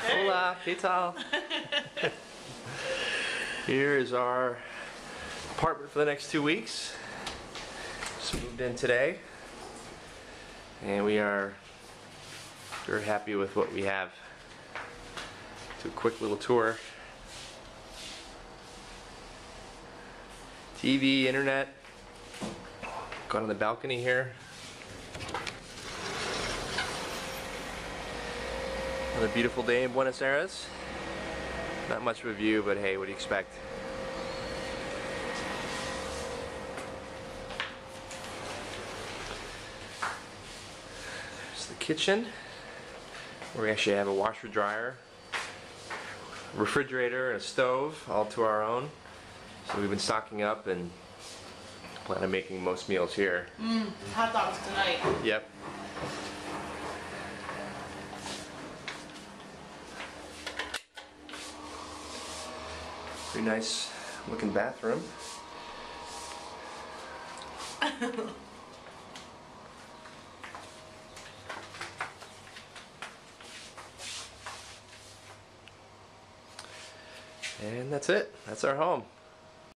Hola, ¿qué tal? Here is our apartment for the next 2 weeks. Just moved in today, and we are very happy with what we have. Do a quick little tour. TV, internet. Go on the balcony here. Another beautiful day in Buenos Aires. Not much of a view, but hey, what do you expect? There's the kitchen, where we actually have a washer dryer, refrigerator, and a stove, all to our own. So we've been stocking up and plan on making most meals here. Hot dogs tonight. Yep. Pretty nice looking bathroom. And that's it. That's our home.